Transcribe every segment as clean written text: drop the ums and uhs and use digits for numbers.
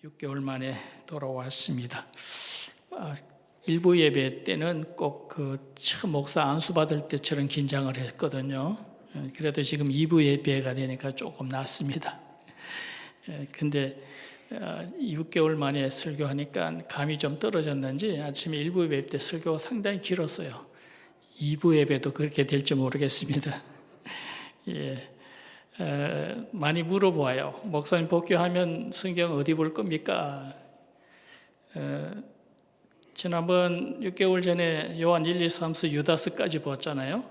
6개월 만에 돌아왔습니다. 일부 예배 때는 꼭 처음 목사 안수 받을 때처럼 긴장을 했거든요. 그래도 지금 2부 예배가 되니까 조금 낫습니다. 근데 6개월 만에 설교하니까 감이 좀 떨어졌는지 아침에 1부 예배 때 설교가 상당히 길었어요. 2부 예배도 그렇게 될지 모르겠습니다. 예. 많이 물어봐요. 목사님 복귀하면 성경 어디 볼 겁니까? 지난번 6개월 전에 요한 1, 2, 3서 유다서까지 보았잖아요.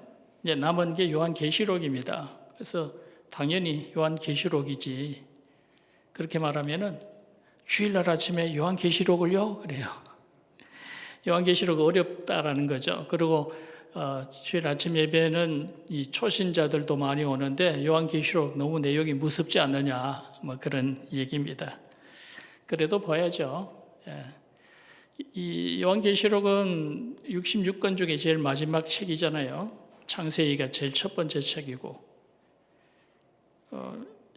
이제 남은 게 요한계시록입니다. 그래서 당연히 요한계시록이지. 그렇게 말하면은 주일날 아침에 요한계시록을요? 그래요. 요한계시록 어렵다라는 거죠. 그리고 주일 아침 예배는 이 초신자들도 많이 오는데 요한계시록 너무 내용이 무섭지 않느냐 뭐 그런 얘기입니다. 그래도 봐야죠. 이 요한계시록은 66권 중에 제일 마지막 책이잖아요. 창세기가 제일 첫 번째 책이고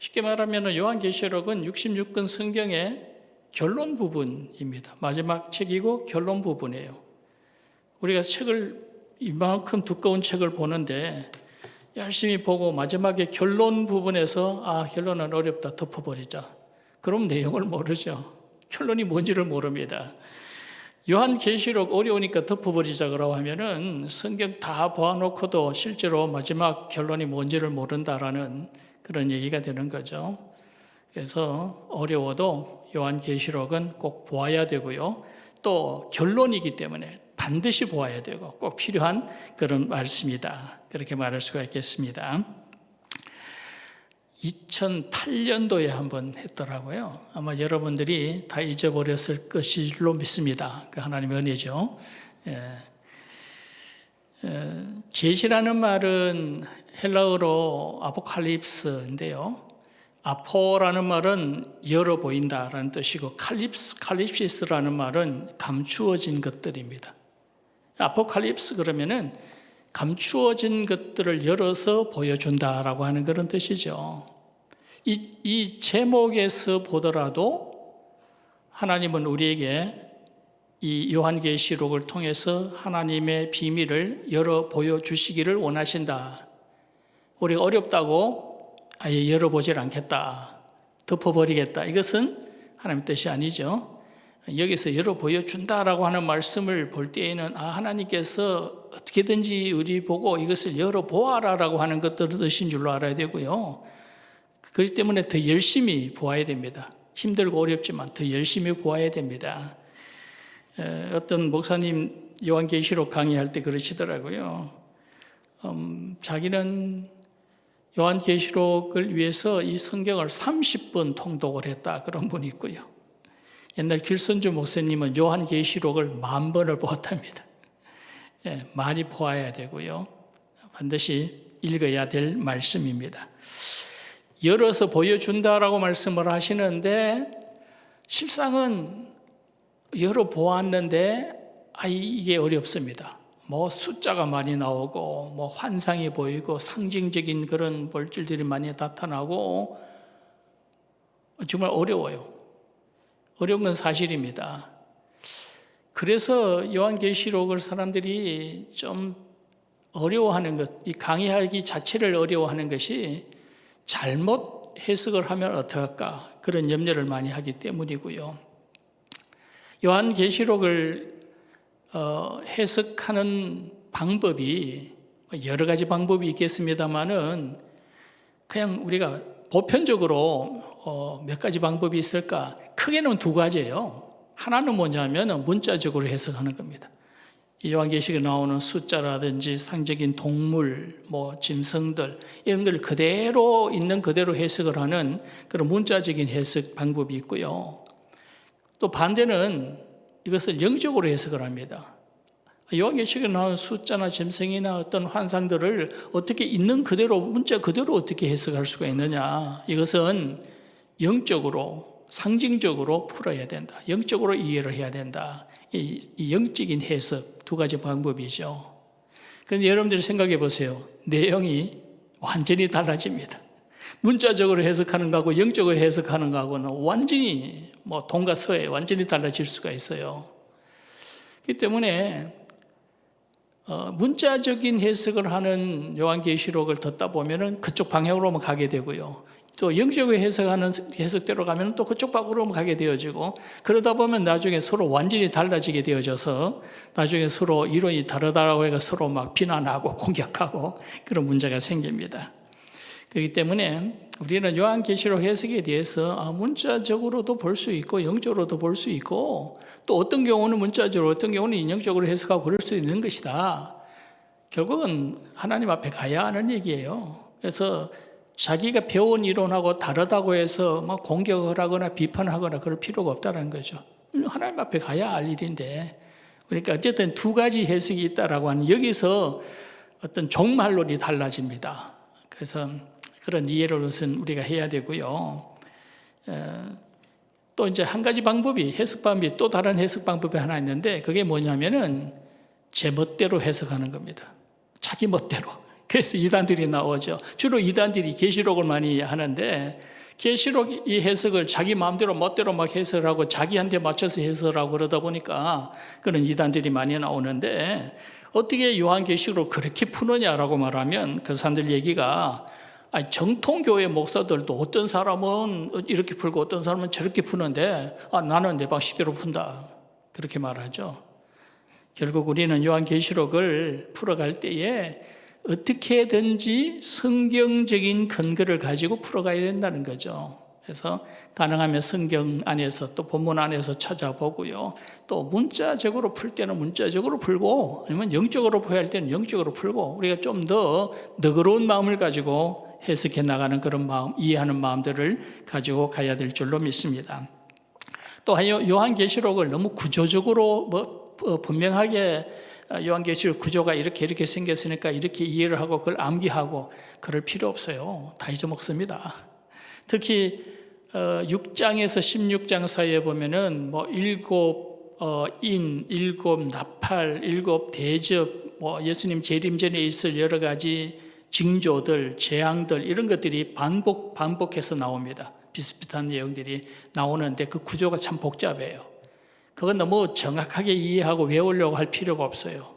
쉽게 말하면 요한계시록은 66권 성경의 결론 부분입니다. 마지막 책이고 결론 부분이에요. 우리가 책을 이만큼 두꺼운 책을 보는데 열심히 보고 마지막에 결론 부분에서 결론은 어렵다 덮어버리자. 그럼 내용을 모르죠. 결론이 뭔지를 모릅니다. 요한계시록 어려우니까 덮어버리자 그러고 하면은 성경 다 보아놓고도 실제로 마지막 결론이 뭔지를 모른다라는 그런 얘기가 되는 거죠. 그래서 어려워도 요한계시록은 꼭 보아야 되고요. 또 결론이기 때문에 반드시 보아야 되고 꼭 필요한 그런 말씀이다. 그렇게 말할 수가 있겠습니다. 2008년도에 한번 했더라고요. 아마 여러분들이 다 잊어버렸을 것일로 믿습니다. 그 하나님의 은혜죠. 계시라는 말은 헬라어로 아포칼립스인데요. 아포라는 말은 열어 보인다라는 뜻이고 칼립시스라는 말은 감추어진 것들입니다. 아포칼립스 그러면은 감추어진 것들을 열어서 보여준다라고 하는 그런 뜻이죠. 이 제목에서 보더라도 하나님은 우리에게 이 요한계시록을 통해서 하나님의 비밀을 열어 보여주시기를 원하신다. 우리가 어렵다고 아예 열어보질 않겠다. 덮어버리겠다. 이것은 하나님의 뜻이 아니죠. 여기서 열어 보여준다라고 하는 말씀을 볼 때에는 하나님께서 어떻게든지 우리 보고 이것을 열어보아라라고 하는 것들을 뜻인 줄로 알아야 되고요. 그렇기 때문에 더 열심히 보아야 됩니다. 힘들고 어렵지만 더 열심히 보아야 됩니다. 어떤 목사님 요한계시록 강의할 때 그러시더라고요. 자기는 요한계시록을 위해서 이 성경을 30번 통독을 했다 그런 분이 있고요. 옛날 길선주 목사님은 요한계시록을 10,000번을 보았답니다. 많이 보아야 되고요. 반드시 읽어야 될 말씀입니다. 열어서 보여준다라고 말씀을 하시는데 실상은 열어 보았는데 이게 어렵습니다. 숫자가 많이 나오고 환상이 보이고 상징적인 그런 물질들이 많이 나타나고 정말 어려워요. 어려운 건 사실입니다. 그래서 요한계시록을 사람들이 좀 어려워하는 것, 이 강의하기 자체를 어려워하는 것이 잘못 해석을 하면 어떡할까 그런 염려를 많이 하기 때문이고요. 요한계시록을 해석하는 방법이 여러 가지 방법이 있겠습니다만은 그냥 우리가 보편적으로 몇 가지 방법이 있을까? 크게는 2가지예요. 하나는 뭐냐면 문자적으로 해석하는 겁니다. 요한계시록에 나오는 숫자라든지 상적인 동물, 짐승들 이런 걸 그대로 있는 그대로 해석을 하는 그런 문자적인 해석 방법이 있고요. 또 반대는 이것을 영적으로 해석을 합니다. 요한계시록에 나오는 숫자나 짐승이나 어떤 환상들을 어떻게 있는 그대로 문자 그대로 어떻게 해석할 수가 있느냐. 이것은 영적으로 상징적으로 풀어야 된다. 영적으로 이해를 해야 된다. 이 영적인 해석 2가지 방법이죠. 그런데 여러분들이 생각해 보세요. 내용이 완전히 달라집니다. 문자적으로 해석하는 거하고 영적으로 해석하는 거하고는 완전히 동과 서에 완전히 달라질 수가 있어요. 그렇기 때문에 문자적인 해석을 하는 요한계시록을 듣다 보면은 그쪽 방향으로만 가게 되고요. 또 영적으로 해석하는 해석대로 가면 또 그쪽 방향으로만 가게 되어지고, 그러다 보면 나중에 서로 완전히 달라지게 되어져서 나중에 서로 이론이 다르다라고 해서 서로 막 비난하고 공격하고 그런 문제가 생깁니다. 그렇기 때문에 우리는 요한계시록 해석에 대해서 문자적으로도 볼 수 있고 영적으로도 볼 수 있고, 또 어떤 경우는 문자적으로 어떤 경우는 인용적으로 해석하고 그럴 수 있는 것이다. 결국은 하나님 앞에 가야 하는 얘기예요. 그래서 자기가 배운 이론하고 다르다고 해서 막 공격을 하거나 비판하거나 그럴 필요가 없다는 거죠. 하나님 앞에 가야 할 일인데, 그러니까 어쨌든 두 가지 해석이 있다라고 하는, 여기서 어떤 종말론이 달라집니다. 그래서 그런 이해를 우선 우리가 해야 되고요. 또 이제 한 가지 방법이, 해석 방법이, 또 다른 해석 방법이 하나 있는데, 그게 뭐냐면은 제 멋대로 해석하는 겁니다. 자기 멋대로. 그래서 이단들이 나오죠. 주로 이단들이 계시록을 많이 하는데, 계시록 이 해석을 자기 마음대로 멋대로 막 해석을 하고 자기한테 맞춰서 해석을 하고 그러다 보니까 그런 이단들이 많이 나오는데, 어떻게 요한계시록을 그렇게 푸느냐라고 말하면 그 사람들 얘기가, 정통교회 목사들도 어떤 사람은 이렇게 풀고 어떤 사람은 저렇게 푸는데 나는 내 방식대로 푼다, 그렇게 말하죠. 결국 우리는 요한계시록을 풀어갈 때에 어떻게든지 성경적인 근거를 가지고 풀어가야 된다는 거죠. 그래서 가능하면 성경 안에서 또 본문 안에서 찾아보고요. 또 문자적으로 풀 때는 문자적으로 풀고, 아니면 영적으로 풀어야 할 때는 영적으로 풀고, 우리가 좀 더 너그러운 마음을 가지고 해석해 나가는 그런 마음, 이해하는 마음들을 가지고 가야 될 줄로 믿습니다. 또 요한계시록을 너무 구조적으로 분명하게 요한계시록 구조가 이렇게 생겼으니까 이렇게 이해를 하고 그걸 암기하고 그럴 필요 없어요. 다 잊어먹습니다. 특히 6장에서 16장 사이에 보면은 일곱 일곱 나팔, 일곱 대접, 예수님 재림 전에 있을 여러 가지 징조들, 재앙들, 이런 것들이 반복해서 나옵니다. 비슷비슷한 내용들이 나오는데 그 구조가 참 복잡해요. 그건 너무 정확하게 이해하고 외우려고 할 필요가 없어요.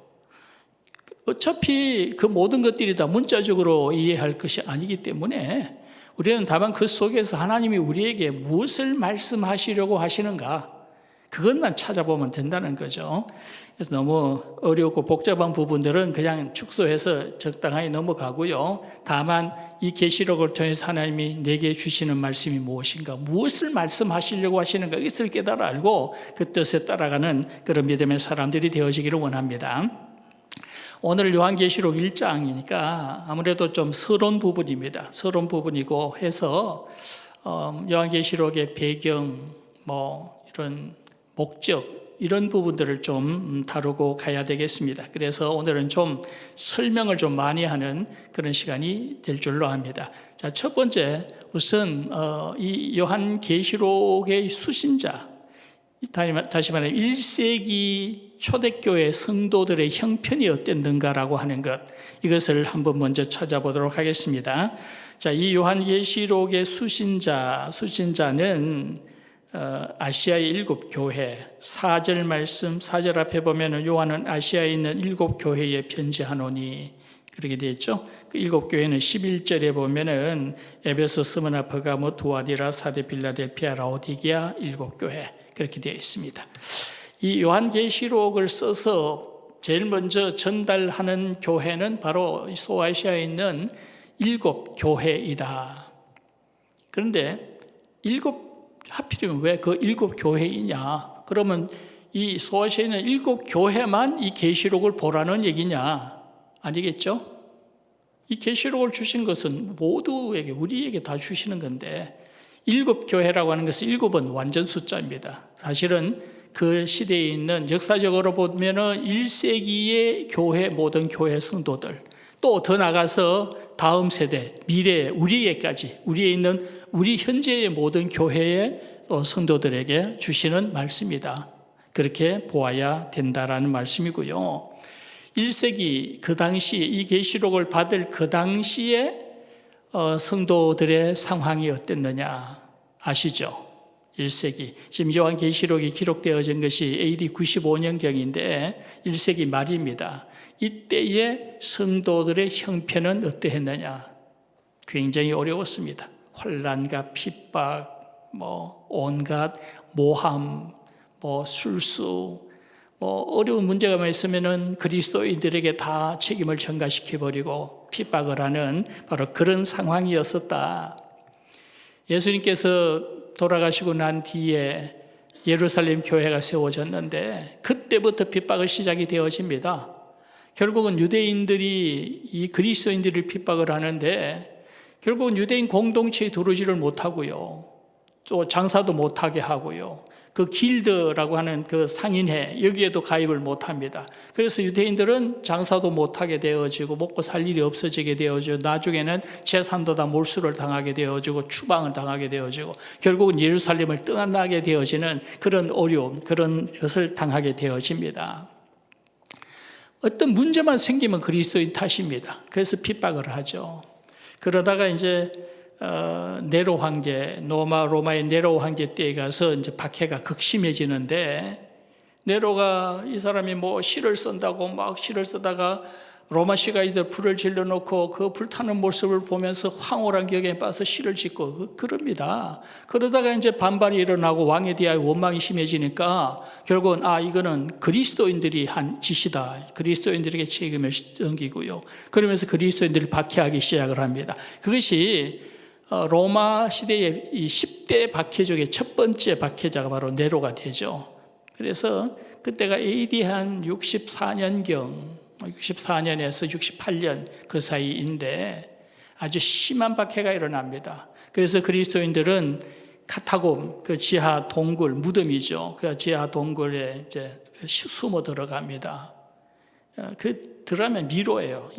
어차피 그 모든 것들이 다 문자적으로 이해할 것이 아니기 때문에 우리는 다만 그 속에서 하나님이 우리에게 무엇을 말씀하시려고 하시는가, 그것만 찾아보면 된다는 거죠. 그래서 너무 어렵고 복잡한 부분들은 그냥 축소해서 적당하게 넘어가고요. 다만 이 계시록을 통해서 하나님이 내게 주시는 말씀이 무엇인가, 무엇을 말씀하시려고 하시는가, 이것을 깨달아 알고 그 뜻에 따라가는 그런 믿음의 사람들이 되어지기를 원합니다. 오늘 요한계시록 1장이니까 아무래도 좀 서론 부분입니다. 서론 부분이고 해서 요한계시록의 배경, 이런 목적, 이런 부분들을 좀 다루고 가야 되겠습니다. 그래서 오늘은 좀 설명을 좀 많이 하는 그런 시간이 될 줄로 압니다. 자, 첫 번째, 우선 이 요한계시록의 수신자, 다시 말하면 1세기 초대교회 성도들의 형편이 어땠는가라고 하는 것, 이것을 한번 먼저 찾아보도록 하겠습니다. 자, 이 요한계시록의 수신자는 아시아의 7교회, 4절 말씀, 4절 앞에 보면 요한은 아시아에 있는 7교회에 편지하노니, 그렇게 되어 있죠. 그 7교회는 11절에 보면은 에베소, 스무나, 버가모, 두아디라, 사데, 빌라델피아, 라오디게아 7교회, 그렇게 되어 있습니다. 이 요한계시록을 써서 제일 먼저 전달하는 교회는 바로 소아시아에 있는 7교회이다. 그런데 하필이면 왜 그 7교회이냐? 그러면 이 소아시아에 있는 7교회만 이 계시록을 보라는 얘기냐? 아니겠죠? 이 계시록을 주신 것은 모두에게, 우리에게 다 주시는 건데, 7교회라고 하는 것은 7은 완전 숫자입니다. 사실은 그 시대에 있는, 역사적으로 보면은 1세기의 교회, 모든 교회 성도들, 또 더 나가서 다음 세대, 미래, 우리에게까지, 우리에 있는 우리 현재의 모든 교회의 성도들에게 주시는 말씀이다. 그렇게 보아야 된다라는 말씀이고요. 1세기 그 당시 이 계시록을 받을 그 당시에 성도들의 상황이 어땠느냐 아시죠? 1세기. 지금 요한계시록이 기록되어진 것이 AD 95년경인데 1세기 말입니다. 이때의 성도들의 형편은 어떠했느냐? 굉장히 어려웠습니다. 환난과 핍박, 온갖 모함, 술수, 어려운 문제가 있으면은 그리스도인들에게 다 책임을 전가시켜버리고 핍박을 하는 바로 그런 상황이었었다. 예수님께서 돌아가시고 난 뒤에 예루살렘 교회가 세워졌는데 그때부터 핍박을 시작이 되어집니다. 결국은 유대인들이 이 그리스도인들을 핍박을 하는데 결국은 유대인 공동체에 들어오지를 못하고요. 또 장사도 못하게 하고요. 그 길드라고 하는 그 상인회 여기에도 가입을 못합니다. 그래서 유대인들은 장사도 못하게 되어지고 먹고 살 일이 없어지게 되어지고 나중에는 재산도 다 몰수를 당하게 되어지고 추방을 당하게 되어지고 결국은 예루살렘을 떠나게 되어지는 그런 어려움, 그런 것을 당하게 되어집니다. 어떤 문제만 생기면 그리스도인 탓입니다. 그래서 핍박을 하죠. 그러다가 이제 네로 황제, 로마의 네로 황제 때에 가서 이제 박해가 극심해지는데 네로가 이 사람이 시를 쓴다고 막 시를 쓰다가 로마 시가이들 불을 질러놓고 그 불타는 모습을 보면서 황홀한 격에 빠서 시를 짓고 그럽니다. 그러다가 이제 반발이 일어나고 왕에 대하여 원망이 심해지니까 결국은 이거는 그리스도인들이 한 짓이다. 그리스도인들에게 책임을 넘기고요. 그러면서 그리스도인들을 박해하기 시작을 합니다. 그것이 로마 시대의 이 10대 박해 중에 첫 번째 박해자가 바로 네로가 되죠. 그래서 그때가 AD 한 64년경 64년에서 68년 그 사이인데 아주 심한 박해가 일어납니다. 그래서 그리스도인들은 카타콤, 그 지하 동굴, 무덤이죠. 그 지하 동굴에 이제 숨어 들어갑니다. 들어가면 미로예요.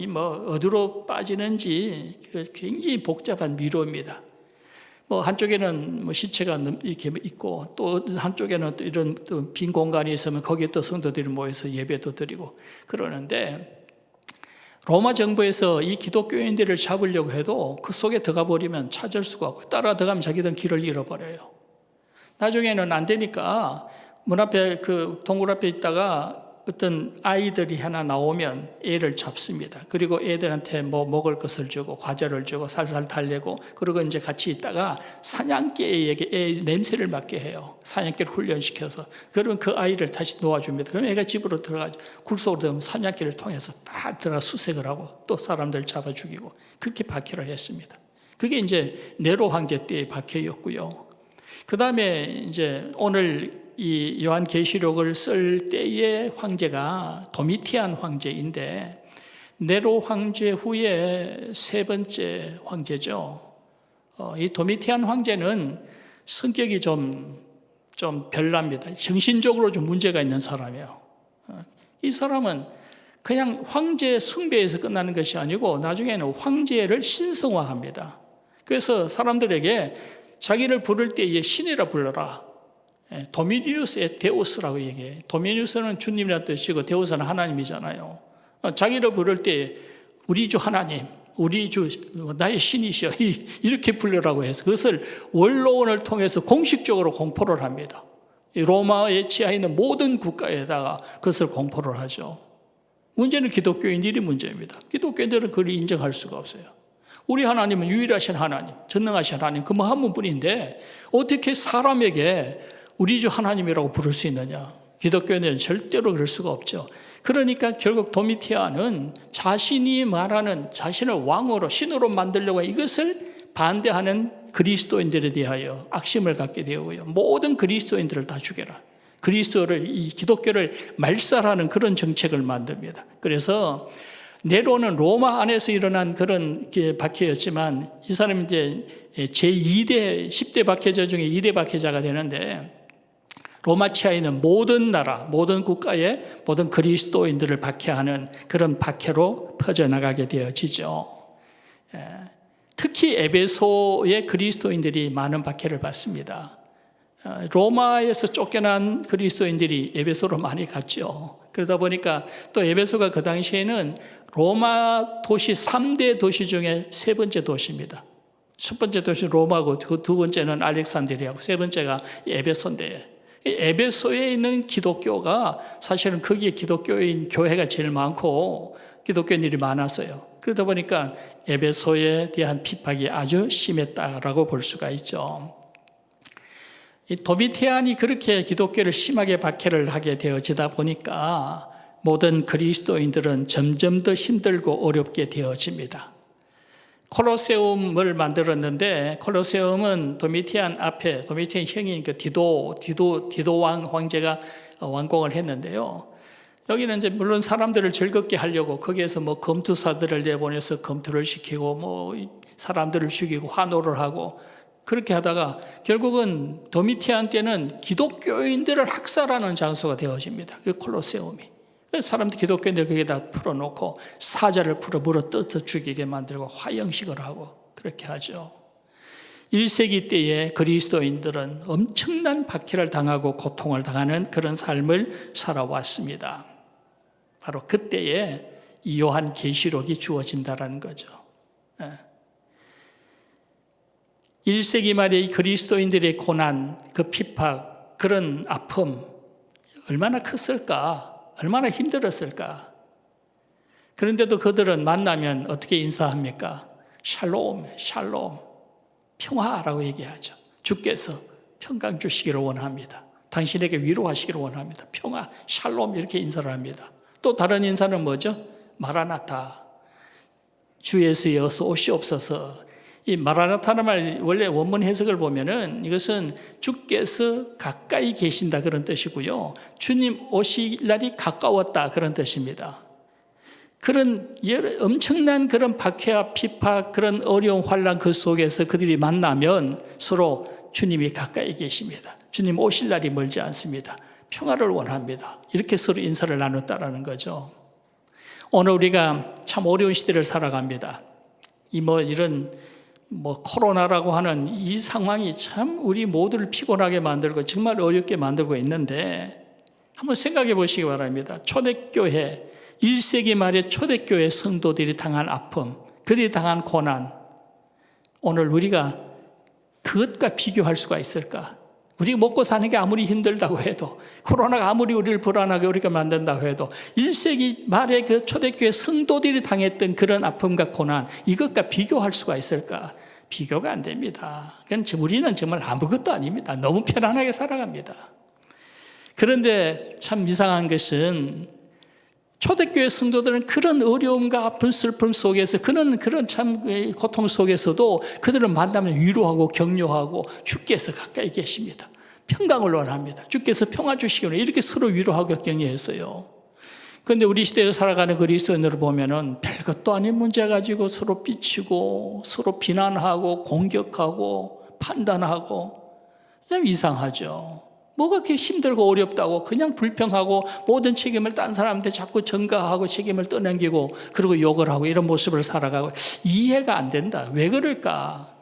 어디로 빠지는지 굉장히 복잡한 미로입니다. 한쪽에는 시체가 이렇게 있고 또 한쪽에는 또 이런 빈 공간이 있으면 거기에 또 성도들이 모여서 예배도 드리고 그러는데 로마 정부에서 이 기독교인들을 잡으려고 해도 그 속에 들어가 버리면 찾을 수가 없고 따라 들어가면 자기들은 길을 잃어버려요. 나중에는 안 되니까 문 앞에 그 동굴 앞에 있다가 어떤 아이들이 하나 나오면 애를 잡습니다. 그리고 애들한테 먹을 것을 주고 과자를 주고 살살 달래고 그리고 이제 같이 있다가 사냥개에게 애 냄새를 맡게 해요. 사냥개를 훈련시켜서 그러면 그 아이를 다시 놓아줍니다. 그러면 애가 집으로 들어가죠. 굴속으로 들어가면 사냥개를 통해서 다 들어가 수색을 하고 또 사람들 잡아 죽이고 그렇게 박해를 했습니다. 그게 이제 네로 황제 때의 박해였고요. 그 다음에 이제 오늘 이 요한계시록을 쓸 때의 황제가 도미티안 황제인데 네로 황제 후에 세 번째 황제죠. 이 도미티안 황제는 성격이 좀 별납니다. 정신적으로 좀 문제가 있는 사람이에요. 이 사람은 그냥 황제 숭배에서 끝나는 것이 아니고 나중에는 황제를 신성화합니다. 그래서 사람들에게 자기를 부를 때에 신이라 불러라. 도미니우스의 데우스라고 얘기해요. 도미니우스는 주님이라는 뜻이고 데우스는 하나님이잖아요. 자기를 부를 때 우리 주 하나님, 우리 주 나의 신이시여 이렇게 불러라고 해서 그것을 원로원을 통해서 공식적으로 공포를 합니다. 로마의 지하에 있는 모든 국가에다가 그것을 공포를 하죠. 문제는 기독교인들이 문제입니다. 기독교인들은 그걸 인정할 수가 없어요. 우리 하나님은 유일하신 하나님, 전능하신 하나님 그 한 분뿐인데 어떻게 사람에게 우리 주 하나님이라고 부를 수 있느냐? 기독교인들은 절대로 그럴 수가 없죠. 그러니까 결국 도미티안은 자신이 말하는 자신을 왕으로 신으로 만들려고 이것을 반대하는 그리스도인들에 대하여 악심을 갖게 되고요. 모든 그리스도인들을 다 죽여라. 이 기독교를 말살하는 그런 정책을 만듭니다. 그래서 네로는 로마 안에서 일어난 그런 박해였지만 이 사람이 이제 제2대 10대 박해자 중에 2대 박해자가 되는데 로마 치하에 있는 모든 나라, 모든 국가의 모든 그리스도인들을 박해하는 그런 박해로 퍼져나가게 되어지죠. 특히 에베소의 그리스도인들이 많은 박해를 받습니다. 로마에서 쫓겨난 그리스도인들이 에베소로 많이 갔죠. 그러다 보니까 또 에베소가 그 당시에는 로마 도시 3대 도시 중에 세 번째 도시입니다. 첫 번째 도시 로마고 그 두 번째는 알렉산드리아고 세 번째가 에베소인데, 에베소에 있는 기독교가 사실은 거기에 기독교인 교회가 제일 많고 기독교인들이 많았어요. 그러다 보니까 에베소에 대한 핍박이 아주 심했다라고 볼 수가 있죠. 이 도미티안이 그렇게 기독교를 심하게 박해를 하게 되어지다 보니까 모든 그리스도인들은 점점 더 힘들고 어렵게 되어집니다. 콜로세움을 만들었는데, 콜로세움은 도미티안 앞에, 도미티안 형인 그 디도 황제가 완공을 했는데요. 여기는 이제 물론 사람들을 즐겁게 하려고 거기에서 뭐 검투사들을 내보내서 검투를 시키고 뭐 사람들을 죽이고 환호를 하고 그렇게 하다가 결국은 도미티안 때는 기독교인들을 학살하는 장소가 되어집니다. 그 콜로세움이. 사람들 기독교인들 거기다 풀어놓고 사자를 풀어 물어 뜯어 죽이게 만들고 화형식을 하고 그렇게 하죠. 1세기 때에 그리스도인들은 엄청난 박해를 당하고 고통을 당하는 그런 삶을 살아왔습니다. 바로 그때에 이 요한 계시록이 주어진다는 거죠. 1세기 말에 이 그리스도인들의 고난, 그 핍박, 그런 아픔 얼마나 컸을까? 얼마나 힘들었을까? 그런데도 그들은 만나면 어떻게 인사합니까? 샬롬, 샬롬, 평화라고 얘기하죠. 주께서 평강 주시기를 원합니다. 당신에게 위로하시기를 원합니다. 평화, 샬롬 이렇게 인사를 합니다. 또 다른 인사는 뭐죠? 마라나타, 주 예수여 어서 오시옵소서. 이 마라나타는 말 원래 원문 해석을 보면은 이것은 주께서 가까이 계신다 그런 뜻이고요. 주님 오실 날이 가까웠다 그런 뜻입니다. 그런 엄청난 그런 박해와 핍박, 그런 어려운 환난 그 속에서 그들이 만나면 서로 주님이 가까이 계십니다. 주님 오실 날이 멀지 않습니다. 평화를 원합니다. 이렇게 서로 인사를 나눴다라는 거죠. 오늘 우리가 참 어려운 시대를 살아갑니다. 이런 코로나라고 하는 이 상황이 참 우리 모두를 피곤하게 만들고 정말 어렵게 만들고 있는데 한번 생각해 보시기 바랍니다. 초대교회, 1세기 말에 초대교회 성도들이 당한 아픔, 그들이 당한 고난, 오늘 우리가 그것과 비교할 수가 있을까? 우리가 먹고 사는 게 아무리 힘들다고 해도, 코로나가 아무리 우리를 불안하게 우리가 만든다고 해도 1세기 말에 그 초대교회 성도들이 당했던 그런 아픔과 고난, 이것과 비교할 수가 있을까? 비교가 안 됩니다. 우리는 정말 아무것도 아닙니다. 너무 편안하게 살아갑니다. 그런데 참 이상한 것은 초대교회 성도들은 그런 어려움과 아픈 슬픔 속에서 그런 참 고통 속에서도 그들을 만나면 위로하고 격려하고 주께서 가까이 계십니다. 평강을 원합니다. 주께서 평화 주시기로 이렇게 서로 위로하고 격려했어요. 그런데 우리 시대에 살아가는 그리스도인들을 보면은 별것도 아닌 문제 가지고 서로 삐치고 서로 비난하고 공격하고 판단하고 그냥 이상하죠. 뭐가 그렇게 힘들고 어렵다고 그냥 불평하고 모든 책임을 딴 사람한테 자꾸 전가하고 책임을 떠넘기고 그리고 욕을 하고 이런 모습을 살아가고 이해가 안 된다. 왜 그럴까?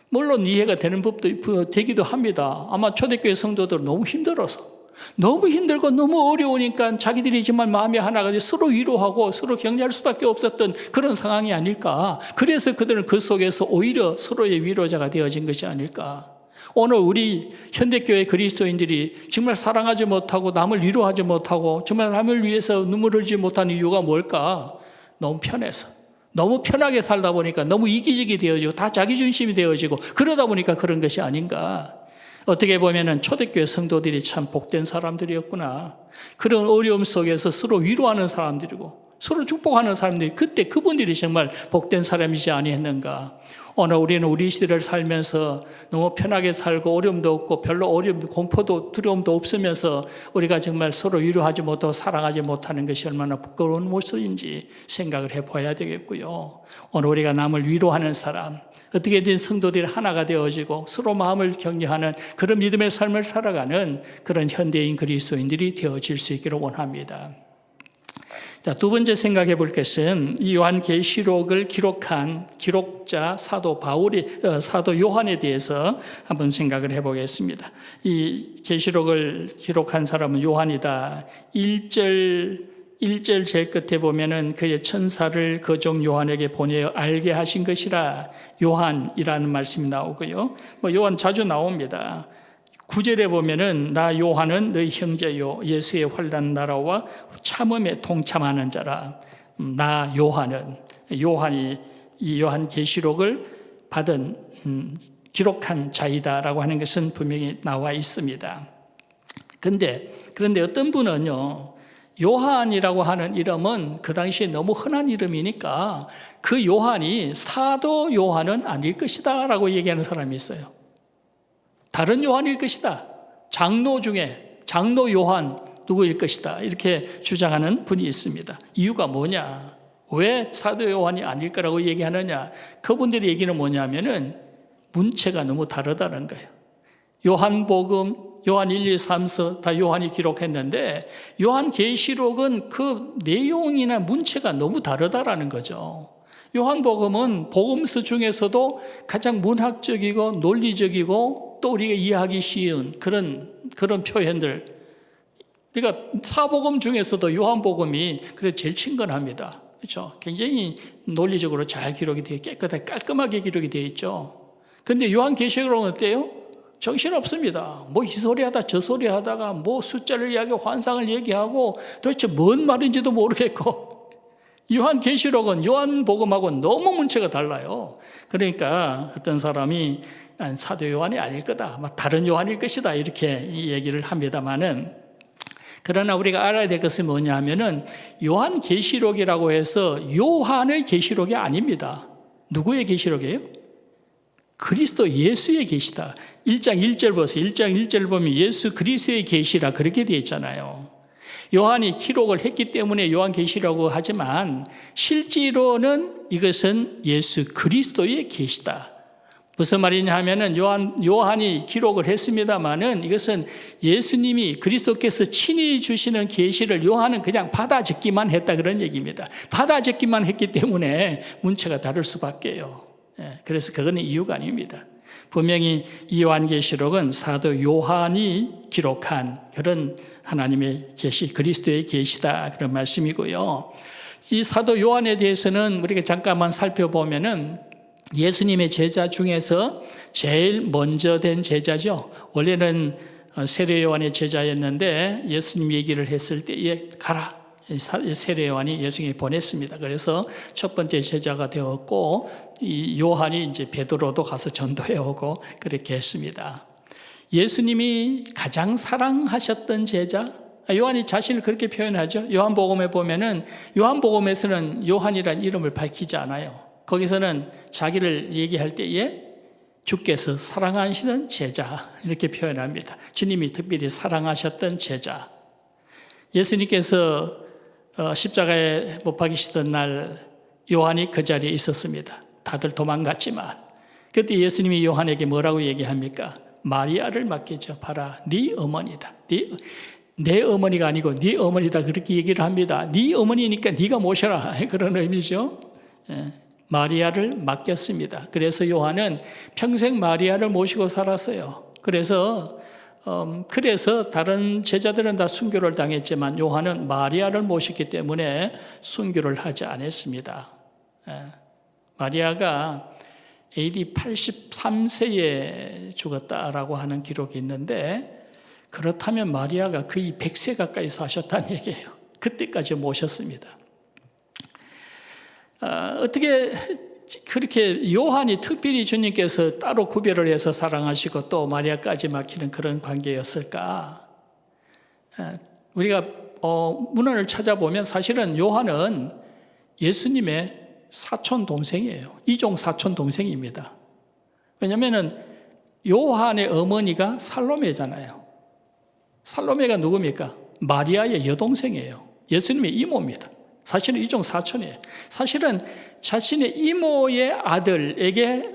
물론 이해가 되는 법도 되기도 합니다. 아마 초대교회 성도들은 너무 힘들어서 너무 힘들고 너무 어려우니까 자기들이 정말 마음이 하나가 돼 서로 위로하고 서로 격려할 수밖에 없었던 그런 상황이 아닐까. 그래서 그들은 그 속에서 오히려 서로의 위로자가 되어진 것이 아닐까. 오늘 우리 현대교회 그리스도인들이 정말 사랑하지 못하고 남을 위로하지 못하고 정말 남을 위해서 눈물 흘리지 못하는 이유가 뭘까? 너무 편해서. 너무 편하게 살다 보니까 너무 이기적이 되어지고 다 자기 중심이 되어지고 그러다 보니까 그런 것이 아닌가. 어떻게 보면은 초대교회 성도들이 참 복된 사람들이었구나. 그런 어려움 속에서 서로 위로하는 사람들이고 서로 축복하는 사람들이 그때 그분들이 정말 복된 사람이지 아니했는가. 오늘 우리는 우리 시대를 살면서 너무 편하게 살고 어려움도 없고 별로 공포도 두려움도 없으면서 우리가 정말 서로 위로하지 못하고 사랑하지 못하는 것이 얼마나 부끄러운 모습인지 생각을 해봐야 되겠고요. 오늘 우리가 남을 위로하는 사람, 어떻게든 성도들이 하나가 되어지고 서로 마음을 격려하는 그런 믿음의 삶을 살아가는 그런 현대인 그리스도인들이 되어질 수 있기를 원합니다. 자, 두 번째 생각해 볼 것은 이 요한계시록을 기록한 기록자 사도 요한에 대해서 한번 생각을 해 보겠습니다. 이 계시록을 기록한 사람은 요한이다. 1절 제일 끝에 보면은 그의 천사를 그 종 요한에게 보내어 알게 하신 것이라 요한이라는 말씀이 나오고요. 요한 자주 나옵니다. 9절에 보면은 나 요한은 너희 형제요 예수의 환난 나라와 참음에 동참하는 자라. 나 요한이 이 요한계시록을 받은 기록한 자이다라고 하는 것은 분명히 나와 있습니다. 그런데 어떤 분은요, 요한이라고 하는 이름은 그 당시에 너무 흔한 이름이니까 그 요한이 사도 요한은 아닐 것이다 라고 얘기하는 사람이 있어요. 다른 요한일 것이다. 장로 중에 장로 요한 누구일 것이다. 이렇게 주장하는 분이 있습니다. 이유가 뭐냐? 왜 사도 요한이 아닐 거라고 얘기하느냐? 그분들의 얘기는 뭐냐면은 문체가 너무 다르다는 거예요. 요한복음, 요한 1, 2, 3서 다 요한이 기록했는데 요한계시록은 그 내용이나 문체가 너무 다르다라는 거죠. 요한복음은 복음서 중에서도 가장 문학적이고 논리적이고 또 우리가 이해하기 쉬운 그런 표현들. 그러니까 사복음 중에서도 요한복음이 그래 제일 친근합니다. 그렇죠? 굉장히 논리적으로 잘 기록이 되어 깨끗하게 깔끔하게 기록이 되어 있죠. 그런데 요한계시록은 어때요? 정신없습니다. 뭐 이 소리 하다 저 소리 하다가 뭐 숫자를 이야기하고 환상을 얘기하고 도대체 뭔 말인지도 모르겠고 요한계시록은 요한복음하고 너무 문체가 달라요. 그러니까 어떤 사람이 사도 요한이 아닐 거다, 다른 요한일 것이다 이렇게 얘기를 합니다만은, 그러나 우리가 알아야 될 것은 뭐냐 하면은 요한계시록이라고 해서 요한의 계시록이 아닙니다. 누구의 계시록이에요? 그리스도 예수의 계시다. 1장 1절 보세요. 1장 1절 보면 예수 그리스도의 계시라 그렇게 되어 있잖아요. 요한이 기록을 했기 때문에 요한계시라고 하지만 실제로는 이것은 예수 그리스도의 계시다. 무슨 말이냐 하면은 요한이 기록을 했습니다만은 이것은 예수님이 그리스도께서 친히 주시는 계시를 요한은 그냥 받아 적기만 했다 그런 얘기입니다. 받아 적기만 했기 때문에 문체가 다를 수밖에요. 그래서 그거는 이유가 아닙니다. 분명히 이 요한계시록은 사도 요한이 기록한 그런 하나님의 계시, 그리스도의 계시다 그런 말씀이고요. 이 사도 요한에 대해서는 우리가 잠깐만 살펴보면은 예수님의 제자 중에서 제일 먼저 된 제자죠. 원래는 세례 요한의 제자였는데 예수님 얘기를 했을 때에 가라. 세례 요한이 예수님이 보냈습니다. 그래서 첫 번째 제자가 되었고 이 요한이 이제 베드로도 가서 전도해 오고 그렇게 했습니다. 예수님이 가장 사랑하셨던 제자, 요한이 자신을 그렇게 표현하죠. 요한복음에 보면은 요한복음에서는 요한이라는 이름을 밝히지 않아요. 거기서는 자기를 얘기할 때에 주께서 사랑하시는 제자 이렇게 표현합니다. 주님이 특별히 사랑하셨던 제자. 예수님께서 십자가에 못 박히시던 날 요한이 그 자리에 있었습니다. 다들 도망갔지만 그때 예수님이 요한에게 뭐라고 얘기합니까? 마리아를 맡기죠. 봐라, 네 어머니다. 내 어머니가 아니고 네 어머니다 그렇게 얘기를 합니다. 네 어머니니까 네가 모셔라 그런 의미죠. 마리아를 맡겼습니다. 그래서 요한은 평생 마리아를 모시고 살았어요. 그래서 다른 제자들은 다 순교를 당했지만 요한은 마리아를 모셨기 때문에 순교를 하지 않았습니다. 마리아가 AD 83세에 죽었다라고 하는 기록이 있는데 그렇다면 마리아가 거의 100세 가까이 사셨다는 얘기예요. 그때까지 모셨습니다. 어떻게 그렇게 요한이 특별히 주님께서 따로 구별을 해서 사랑하시고 또 마리아까지 맡기는 그런 관계였을까? 우리가 문헌을 찾아보면 사실은 요한은 예수님의 사촌 동생이에요. 이종 사촌 동생입니다. 왜냐하면 요한의 어머니가 살로메잖아요. 살로메가 누굽니까? 마리아의 여동생이에요. 예수님의 이모입니다. 사실은 이종 사촌이에요. 사실은 자신의 이모의 아들에게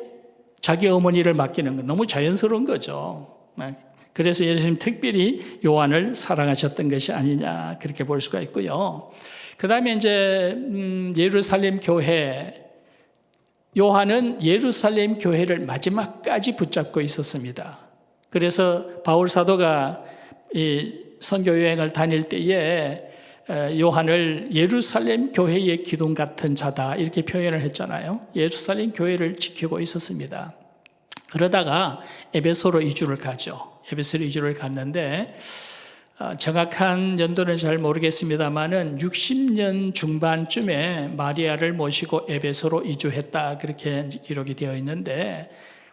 자기 어머니를 맡기는 건 너무 자연스러운 거죠. 그래서 예수님 특별히 요한을 사랑하셨던 것이 아니냐 그렇게 볼 수가 있고요. 그 다음에 이제 예루살렘 교회, 요한은 예루살렘 교회를 마지막까지 붙잡고 있었습니다. 그래서 바울 사도가 이 선교 여행을 다닐 때에 요한을 예루살렘 교회의 기둥 같은 자다 이렇게 표현을 했잖아요. 예루살렘 교회를 지키고 있었습니다. 그러다가 에베소로 이주를 가죠. 에베소로 이주를 갔는데 정확한 연도는 잘 모르겠습니다만은 60년 중반쯤에 마리아를 모시고 에베소로 이주했다 그렇게 기록이 되어 있는데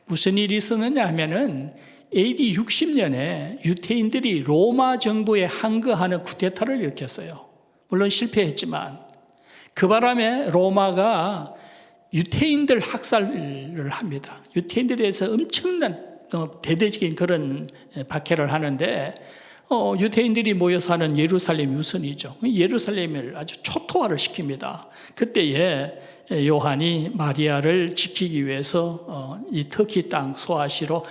무슨 일이 있었느냐 하면은 AD 60년에 유태인들이 로마 정부에 항거하는 쿠데타를 일으켰어요. 물론 실패했지만 그 바람에 로마가 유태인들 학살을 합니다. 유태인들에 대해서 엄청난 대대적인 그런 박해를 하는데 유태인들이 모여서 하는 예루살렘 유선이죠. 예루살렘을 아주 초토화를 시킵니다. 그때에 요한이 마리아를 지키기 위해서 이 터키 땅 소아시아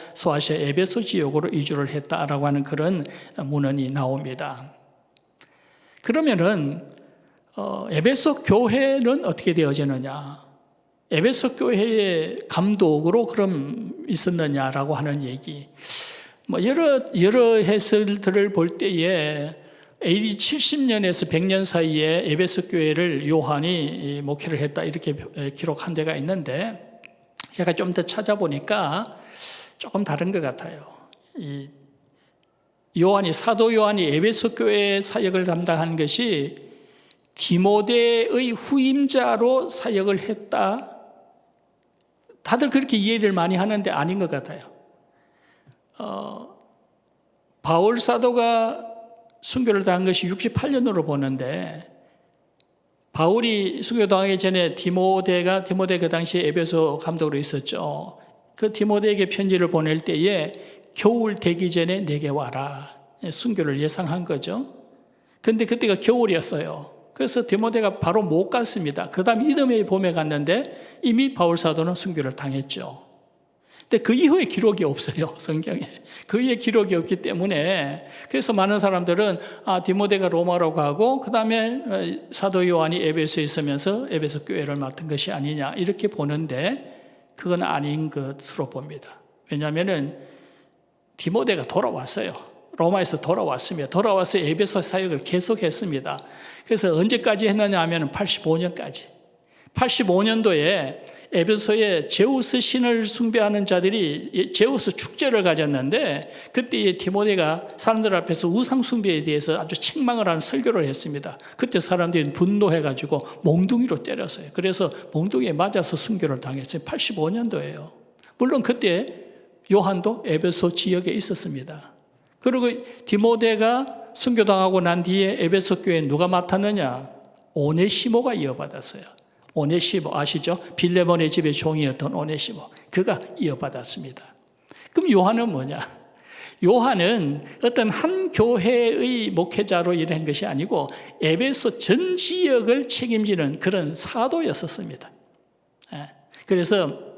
에베소 지역으로 이주를 했다라고 하는 그런 문헌이 나옵니다. 그러면은 에베소 교회는 어떻게 되어지느냐? 에베소 교회의 감독으로 그럼 있었느냐라고 하는 얘기. 여러 해설들을 볼 때에 AD 70년에서 100년 사이에 에베소 교회를 요한이 목회를 했다 이렇게 기록한 데가 있는데 제가 좀 더 찾아보니까 조금 다른 것 같아요. 사도 요한이 에베소 교회 사역을 담당한 것이 디모데의 후임자로 사역을 했다. 다들 그렇게 이해를 많이 하는데 아닌 것 같아요. 바울 사도가 순교를 당한 것이 68년으로 보는데 바울이 순교 당하기 전에 디모데 그 당시에 에베소 감독으로 있었죠. 그 디모데에게 편지를 보낼 때에 겨울 되기 전에 내게 와라. 순교를 예상한 거죠. 근데 그때가 겨울이었어요. 그래서 디모데가 바로 못 갔습니다. 그 다음 이듬해 봄에 갔는데 이미 바울 사도는 순교를 당했죠. 근데 그 이후에 기록이 없어요, 성경에. 그 이후에 기록이 없기 때문에 그래서 많은 사람들은 디모데가 로마로 가고 그 다음에 사도 요한이 에베소에 있으면서 에베소 교회를 맡은 것이 아니냐 이렇게 보는데 그건 아닌 것으로 봅니다. 왜냐하면은 디모데가 돌아왔어요. 로마에서 돌아왔습니다. 돌아와서 에베소 사역을 계속했습니다. 그래서 언제까지 했느냐 하면 85년까지. 85년도에 에베소에 제우스 신을 숭배하는 자들이 제우스 축제를 가졌는데 그때 디모데가 사람들 앞에서 우상 숭배에 대해서 아주 책망을 하는 설교를 했습니다. 그때 사람들이 분노해가지고 몽둥이로 때렸어요. 그래서 몽둥이에 맞아서 순교를 당했어요. 85년도예요. 물론 그때 요한도 에베소 지역에 있었습니다. 그리고 디모데가 순교당하고 난 뒤에 에베소 교회에 누가 맡았느냐? 오네시모가 이어받았어요. 오네시모 아시죠? 빌레몬의 집의 종이었던 오네시모. 그가 이어받았습니다. 그럼 요한은 뭐냐? 요한은 어떤 한 교회의 목회자로 일한 것이 아니고 에베소 전 지역을 책임지는 그런 사도였었습니다. 그래서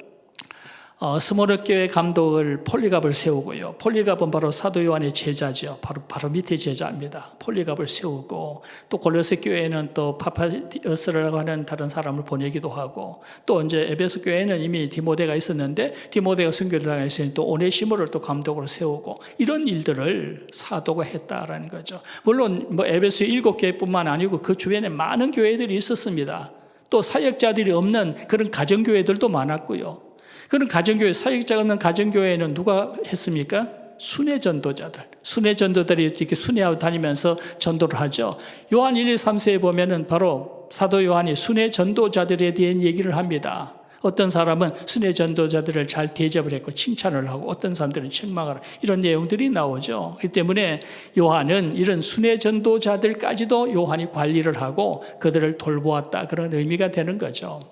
스모르 교회 감독을 폴리갑을 세우고요. 폴리갑은 바로 사도 요한의 제자죠. 바로 밑에 제자입니다. 폴리갑을 세우고 또 골로새 교회는 또 파파디어스라고 하는 다른 사람을 보내기도 하고 또 이제 에베소 교회는 이미 디모데가 있었는데 디모데가 순교를 당했으니 또 오네시모를 또 감독으로 세우고 이런 일들을 사도가 했다라는 거죠. 물론 에베소 7교회뿐만 아니고 그 주변에 많은 교회들이 있었습니다. 또 사역자들이 없는 그런 가정교회들도 많았고요. 그런 가정교회, 사역자가 없는 가정교회는 누가 했습니까? 순회 전도자들이 이렇게 순회하고 다니면서 전도를 하죠. 요한 1, 2, 3세에 보면은 바로 사도 요한이 순회 전도자들에 대한 얘기를 합니다. 어떤 사람은 순회 전도자들을 잘 대접을 했고 칭찬을 하고 어떤 사람들은 책망을 하고 이런 내용들이 나오죠. 그렇기 때문에 요한은 이런 순회 전도자들까지도 요한이 관리를 하고 그들을 돌보았다. 그런 의미가 되는 거죠.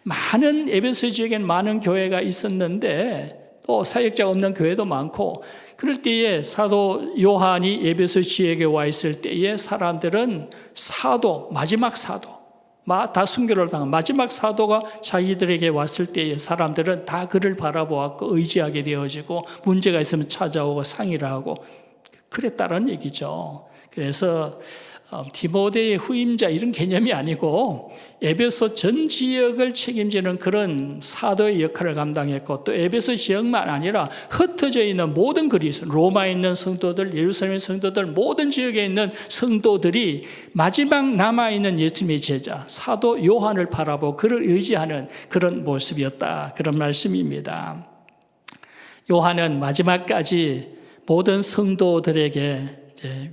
많은 에베소 지역엔 많은 교회가 있었는데 또 사역자가 없는 교회도 많고 그럴 때에 사도 요한이 에베소 지역에 와 있을 때에 사람들은 마지막 사도 다 순교를 당한 마지막 사도가 자기들에게 왔을 때에 사람들은 다 그를 바라보았고 의지하게 되어지고 문제가 있으면 찾아오고 상의를 하고 그랬다는 얘기죠. 그래서 디모데의 후임자 이런 개념이 아니고 에베소 전 지역을 책임지는 그런 사도의 역할을 감당했고, 또 에베소 지역만 아니라 흩어져 있는 모든 그리스도, 로마에 있는 성도들, 예루살렘 성도들, 모든 지역에 있는 성도들이 마지막 남아있는 예수님의 제자 사도 요한을 바라보고 그를 의지하는 그런 모습이었다, 그런 말씀입니다. 요한은 마지막까지 모든 성도들에게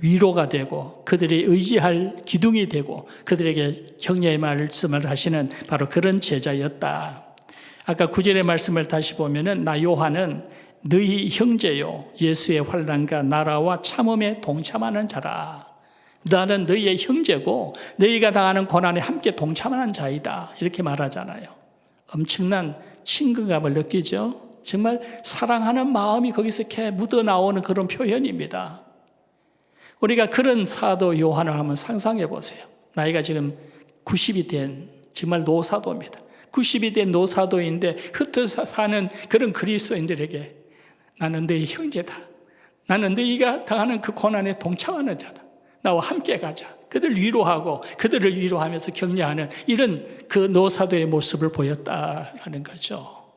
위로가 되고 그들이 의지할 기둥이 되고 그들에게 격려의 말씀을 하시는 바로 그런 제자였다. 아까 9절의 말씀을 다시 보면은 나 요한은 너희 형제요 예수의 환난과 나라와 참음에 동참하는 자라. 나는 너희의 형제고 너희가 당하는 고난에 함께 동참하는 자이다, 이렇게 말하잖아요. 엄청난 친근감을 느끼죠. 정말 사랑하는 마음이 거기서 이렇게 묻어나오는 그런 표현입니다. 우리가 그런 사도 요한을 한번 상상해 보세요. 나이가 지금 90이 된 정말 노사도입니다. 90이 된 노사도인데 흩어져 사는 그런 그리스도인들에게 나는 너희 형제다. 나는 너희가 당하는 그 고난에 동참하는 자다. 나와 함께 가자. 그들을 위로하고 그들을 위로하면서 격려하는 이런 그 노사도의 모습을 보였다라는 거죠.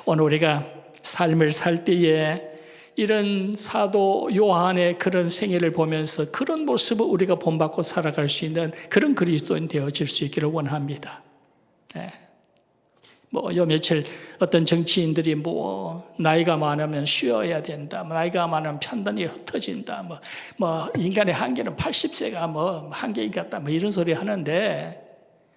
오늘 우리가 삶을 살 때에 이런 사도 요한의 그런 생애를 보면서 그런 모습을 우리가 본받고 살아갈 수 있는 그런 그리스도인 되어질 수 있기를 원합니다. 요 며칠 어떤 정치인들이 나이가 많으면 쉬어야 된다, 나이가 많으면 판단이 흩어진다, 인간의 한계는 80세가 한계인 것 같다, 이런 소리 하는데,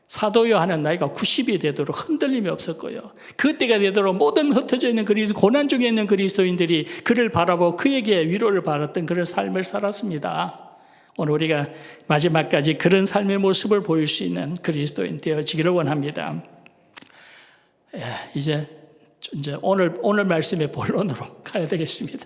사도 요한은 나이가 90이 되도록 흔들림이 없었고요. 그때가 되도록 모든 흩어져 있는 고난 중에 있는 그리스도인들이 그를 바라보고 그에게 위로를 받았던 그런 삶을 살았습니다. 오늘 우리가 마지막까지 그런 삶의 모습을 보일 수 있는 그리스도인 되어지기를 원합니다. 이제 오늘 말씀의 본론으로 가야 되겠습니다.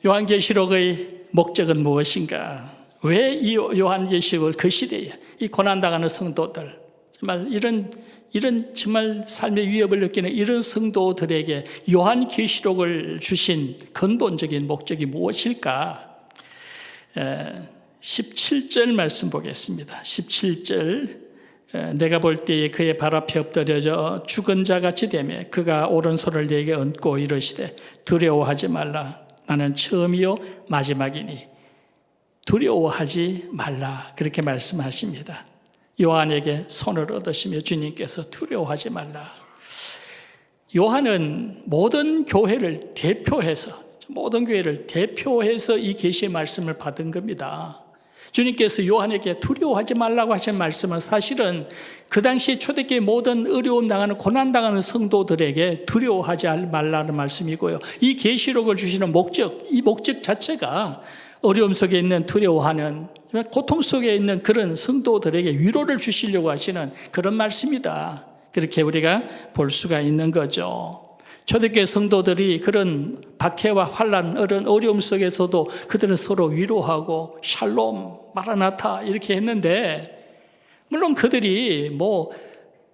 요한계시록의 목적은 무엇인가? 왜 이 요한계시록을 그 시대에 이 고난당하는 성도들, 정말 이런 정말 삶의 위협을 느끼는 이런 성도들에게 요한계시록을 주신 근본적인 목적이 무엇일까? 17절 말씀 보겠습니다. 17절, 내가 볼 때에 그의 발 앞에 엎드려져 죽은 자같이 되며 그가 오른손을 내게 얹고 이르시되 두려워하지 말라. 나는 처음이요 마지막이니 두려워하지 말라, 그렇게 말씀하십니다. 요한에게 손을 얻으시며 주님께서 두려워하지 말라. 요한은 모든 교회를 대표해서 이 계시의 말씀을 받은 겁니다. 주님께서 요한에게 두려워하지 말라고 하신 말씀은 사실은 그 당시 초대교회 모든 어려움 당하는 고난 당하는 성도들에게 두려워하지 말라는 말씀이고요. 이 계시록을 주시는 목적, 이 목적 자체가 어려움 속에 있는 두려워하는, 고통 속에 있는 그런 성도들에게 위로를 주시려고 하시는 그런 말씀이다, 그렇게 우리가 볼 수가 있는 거죠. 초대교회 성도들이 그런 박해와 환난, 어려움 속에서도 그들은 서로 위로하고 샬롬, 마라나타 이렇게 했는데, 물론 그들이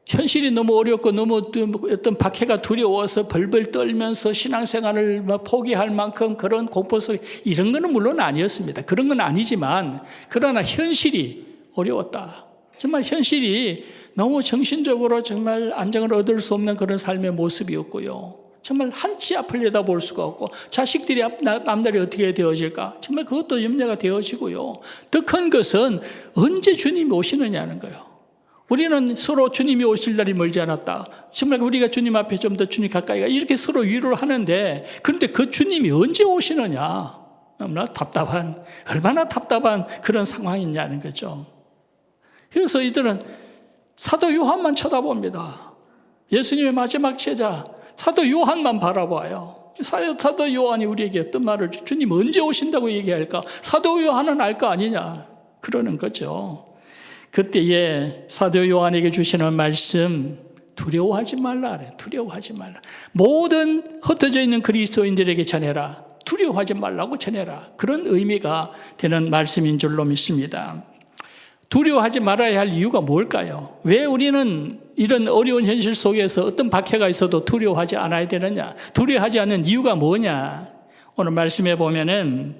현실이 너무 어렵고 너무 어떤 박해가 두려워서 벌벌 떨면서 신앙생활을 포기할 만큼 그런 공포 속에 이런 거는 물론 아니었습니다. 그런 건 아니지만, 그러나 현실이 어려웠다. 정말 현실이 너무 정신적으로 정말 안정을 얻을 수 없는 그런 삶의 모습이었고요. 정말 한치 앞을 내다볼 수가 없고 자식들이 남들이 어떻게 되어질까, 정말 그것도 염려가 되어지고요. 더 큰 것은 언제 주님이 오시느냐는 거예요. 우리는 서로 주님이 오실 날이 멀지 않았다, 정말 우리가 주님 앞에 좀 더 주님 가까이 가, 이렇게 서로 위로를 하는데, 그런데 그 주님이 언제 오시느냐, 얼마나 답답한 그런 상황이냐는 거죠. 그래서 이들은 사도 요한만 쳐다봅니다. 예수님의 마지막 제자 사도 요한만 바라봐요. 사도 요한이 우리에게 어떤 말을, 주님 언제 오신다고 얘기할까? 사도 요한은 알 거 아니냐, 그러는 거죠. 그때에 사도 요한에게 주시는 말씀, 두려워하지 말라. 두려워하지 말라. 모든 흩어져 있는 그리스도인들에게 전해라. 두려워하지 말라고 전해라. 그런 의미가 되는 말씀인 줄로 믿습니다. 두려워하지 말아야 할 이유가 뭘까요? 왜 우리는 이런 어려운 현실 속에서 어떤 박해가 있어도 두려워하지 않아야 되느냐? 두려워하지 않는 이유가 뭐냐? 오늘 말씀해 보면은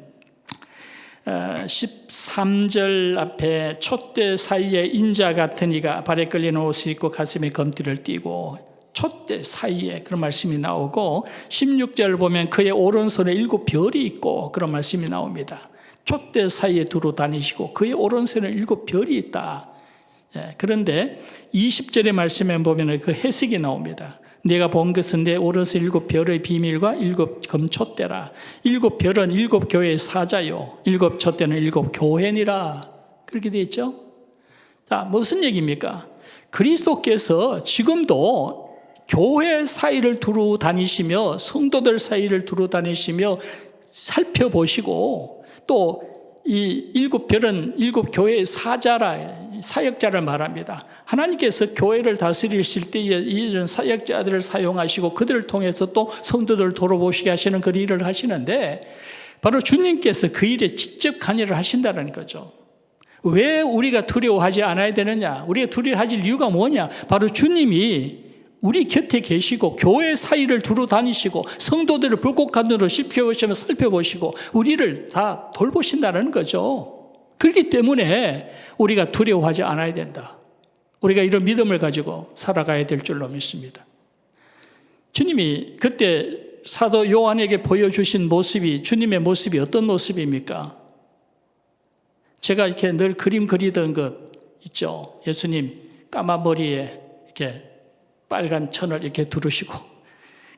13절 앞에 촛대 사이에 인자 같은 이가 발에 끌리는 옷을 입고 가슴에 검띠를 띠고 촛대 사이에 그런 말씀이 나오고 16절 보면 그의 오른손에 7별이 있고 그런 말씀이 나옵니다. 촛대 사이에 두루 다니시고 그의 오른손에 7별이 있다. 그런데 20절의 말씀에 보면 그 해석이 나옵니다. 내가 본 것은 내 오른손 7별의 비밀과 7금촛대라. 7별은 7교회의 사자요 7촛대는 7교회니라. 그렇게 되어 있죠. 자, 무슨 얘기입니까? 그리스도께서 지금도 교회 사이를 두루 다니시며 성도들 사이를 두루 다니시며 살펴보시고 또 이 7별은 7교회의 사역자를 말합니다. 하나님께서 교회를 다스리실 때에 이런 사역자들을 사용하시고 그들을 통해서 또 성도들을 돌아보시게 하시는 그 일을 하시는데 바로 주님께서 그 일에 직접 관여를 하신다는 거죠. 왜 우리가 두려워하지 않아야 되느냐? 우리가 두려워하실 이유가 뭐냐? 바로 주님이 우리 곁에 계시고 교회 사이를 두루 다니시고 성도들을 불꽃 눈으로 살펴보시며 살펴보시고 우리를 다 돌보신다는 거죠. 그렇기 때문에 우리가 두려워하지 않아야 된다. 우리가 이런 믿음을 가지고 살아가야 될 줄로 믿습니다. 주님이 그때 사도 요한에게 보여주신 모습이 주님의 모습이 어떤 모습입니까? 제가 이렇게 늘 그림 그리던 것 있죠. 예수님 까만 머리에 이렇게 빨간 천을 이렇게 두르시고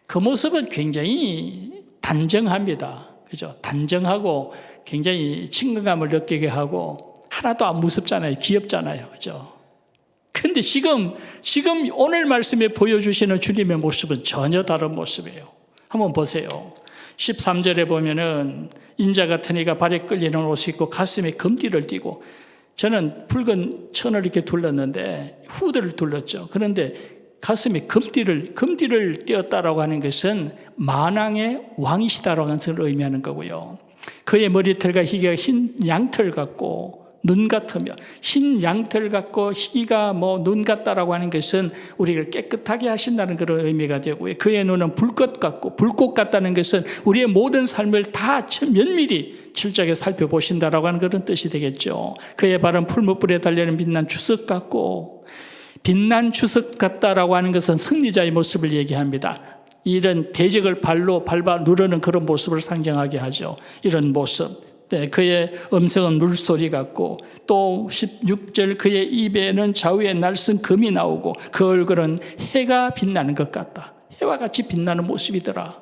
그 모습은 굉장히 단정합니다. 그죠? 단정하고 굉장히 친근감을 느끼게 하고 하나도 안 무섭잖아요. 귀엽잖아요. 그죠? 근데 지금 오늘 말씀에 보여주시는 주님의 모습은 전혀 다른 모습이에요. 한번 보세요. 13절에 보면은 인자 같은 이가 발에 끌리는 옷을 입고 가슴에 금띠를 띠고 저는 붉은 천을 이렇게 둘렀는데 후드를 둘렀죠. 그런데 가슴에 금띠를 띄었다라고 하는 것은 만왕의 왕이시다라고 하는 것을 의미하는 거고요. 그의 머리털과 희귀가 흰 양털 같고 눈 같으며 흰 양털 같고 희귀가 눈 같다라고 하는 것은 우리를 깨끗하게 하신다는 그런 의미가 되고요. 그의 눈은 불꽃 같고 불꽃 같다는 것은 우리의 모든 삶을 다 면밀히 철저하게 살펴보신다라고 하는 그런 뜻이 되겠죠. 그의 발은 풀무불에 달려있는 빛난 주석 같고 빛난 주석 같다라고 하는 것은 승리자의 모습을 얘기합니다. 이런 대적을 발로 밟아 누르는 그런 모습을 상징하게 하죠. 이런 모습. 네, 그의 음성은 물소리 같고 또 16절 그의 입에는 좌우에 날선 금이 나오고 그 얼굴은 해가 빛나는 것 같다. 해와 같이 빛나는 모습이더라.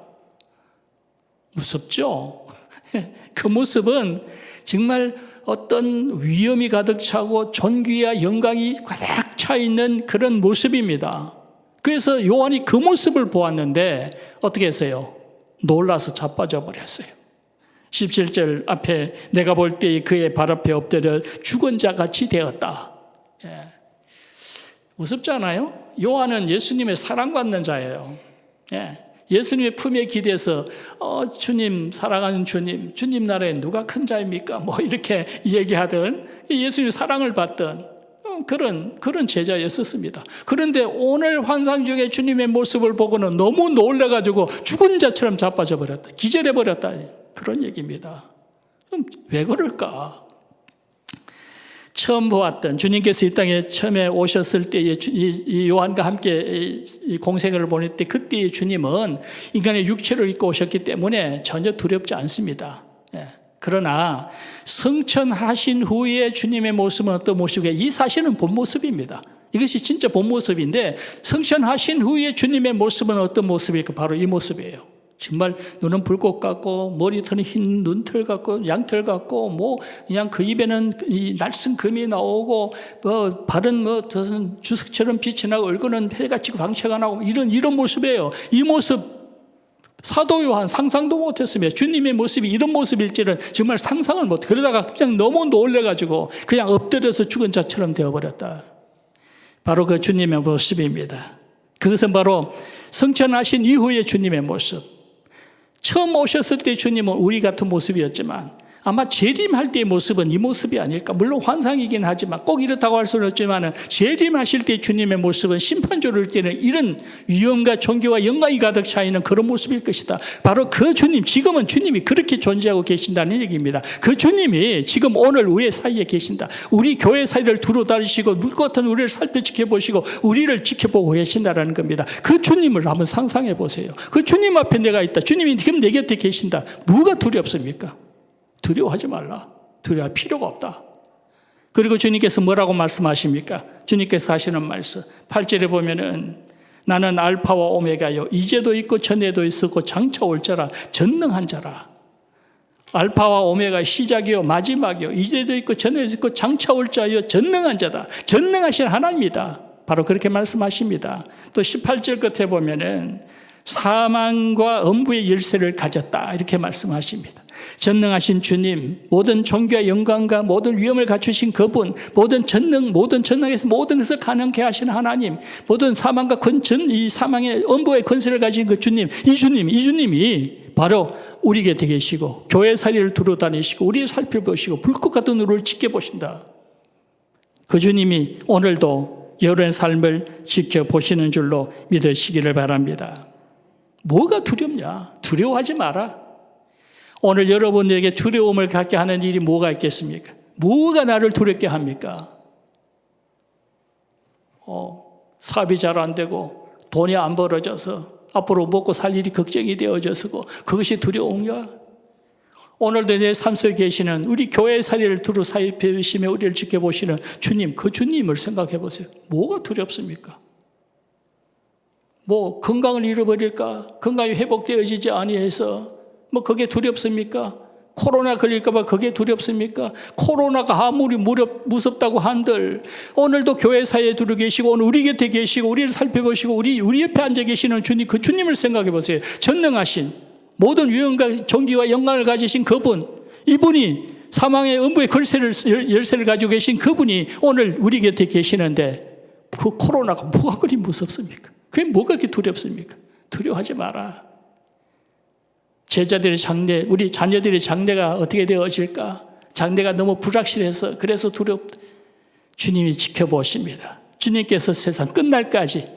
무섭죠? 그 모습은 정말 어떤 위엄이 가득 차고 존귀와 영광이 가득 차 있는 그런 모습입니다. 그래서 요한이 그 모습을 보았는데 어떻게 했어요? 놀라서 자빠져 버렸어요. 17절 앞에 내가 볼 때 그의 발 앞에 엎드려 죽은 자 같이 되었다. 무섭잖아요? 요한은 예수님의 사랑받는 자예요. 예수님의 품에 기대서 주님 사랑하는 주님 나라에 누가 큰 자입니까? 이렇게 얘기하던 예수님의 사랑을 받던 그런 제자였었습니다. 그런데 오늘 환상 중에 주님의 모습을 보고는 너무 놀라가지고 죽은 자처럼 자빠져 버렸다. 기절해버렸다. 그런 얘기입니다. 왜 그럴까? 처음 보았던 주님께서 이 땅에 처음에 오셨을 때에 이 요한과 함께 이 공생애를 보낼 때 그때의 주님은 인간의 육체를 입고 오셨기 때문에 전혀 두렵지 않습니다. 그러나 성천하신 후에 주님의 모습은 어떤 모습이에요? 이 사실은 본 모습입니다. 이것이 진짜 본 모습인데 성천하신 후에 주님의 모습은 어떤 모습일까? 바로 이 모습이에요. 정말 눈은 불꽃 같고 머리털은 흰 눈털 같고 양털 같고 그냥 그 입에는 이 날선 금이 나오고 발은 주석처럼 빛이 나고 얼굴은 해같이 광채가 나고 이런 모습이에요. 이 모습 사도 요한 상상도 못했으며 주님의 모습이 이런 모습일지는 정말 상상을 못. 그러다가 그냥 너무 놀래가지고 그냥 엎드려서 죽은 자처럼 되어버렸다. 바로 그 주님의 모습입니다. 그것은 바로 성천하신 이후의 주님의 모습. 처음 오셨을 때 주님은 우리 같은 모습이었지만 아마 재림할 때의 모습은 이 모습이 아닐까. 물론 환상이긴 하지만 꼭 이렇다고 할 수는 없지만 재림하실 때 주님의 모습은 심판조를 때는 이런 위엄과 존귀와 영광이 가득 차 있는 그런 모습일 것이다. 바로 그 주님, 지금은 주님이 그렇게 존재하고 계신다는 얘기입니다. 그 주님이 지금 오늘 우리 사이에 계신다. 우리 교회 사이를 두루 다니시고 물것 같은 우리를 살펴 지켜보시고 우리를 지켜보고 계신다라는 겁니다. 그 주님을 한번 상상해 보세요. 그 주님 앞에 내가 있다. 주님이 지금 내 곁에 계신다. 뭐가 두렵습니까? 두려워하지 말라. 두려워할 필요가 없다. 그리고 주님께서 뭐라고 말씀하십니까? 주님께서 하시는 말씀 8절에 보면은 나는 알파와 오메가요 이제도 있고 전에도 있었고 장차 올 자라 전능한 자라. 알파와 오메가 시작이요 마지막이요 이제도 있고 전에도 있고 장차 올 자요 전능한 자다. 전능하신 하나님이다. 바로 그렇게 말씀하십니다. 또 18절 끝에 보면은 사망과 엄부의 열쇠를 가졌다 이렇게 말씀하십니다. 전능하신 주님, 모든 존귀와 영광과 모든 위엄을 갖추신 그분, 모든 전능에서 모든 것을 가능케 하신 하나님, 모든 사망과 이 사망의 엄부의 권세를 가진 그 주님, 이 주님이 바로 우리 곁에 계시고 교회 사리를 두루 다니시고 우리를 살펴보시고 불꽃 같은 우리를 지켜보신다. 그 주님이 오늘도 여러분의 삶을 지켜보시는 줄로 믿으시기를 바랍니다. 뭐가 두렵냐? 두려워하지 마라. 오늘 여러분에게 두려움을 갖게 하는 일이 뭐가 있겠습니까? 뭐가 나를 두렵게 합니까? 사업이 잘 안 되고 돈이 안 벌어져서 앞으로 먹고 살 일이 걱정이 되어져서 그것이 두려움이야? 오늘도 내 삶 속에 계시는 우리 교회 사리를 두루 살피시며 우리를 지켜보시는 주님, 그 주님을 생각해 보세요. 뭐가 두렵습니까? 뭐 건강을 잃어버릴까? 건강이 회복되어지지 아니해서 뭐 그게 두렵습니까? 코로나 걸릴까 봐 그게 두렵습니까? 코로나가 아무리 무섭다고 한들 오늘도 교회 사이에 두루 계시고 오늘 우리 곁에 계시고 우리를 살펴보시고 우리 옆에 앉아 계시는 주님, 그 주님을 생각해 보세요. 전능하신 모든 위엄과 존귀와 영광을 가지신 그분, 이분이 사망의 음부의 열쇠를 가지고 계신 그분이 오늘 우리 곁에 계시는데 그 코로나가 뭐가 그리 무섭습니까? 그게 뭐가 그렇게 두렵습니까? 두려워하지 마라. 제자들의 장래, 우리 자녀들의 장래가 어떻게 되어질까? 장래가 너무 불확실해서 그래서 두렵다. 주님이 지켜보십니다. 주님께서 세상 끝날까지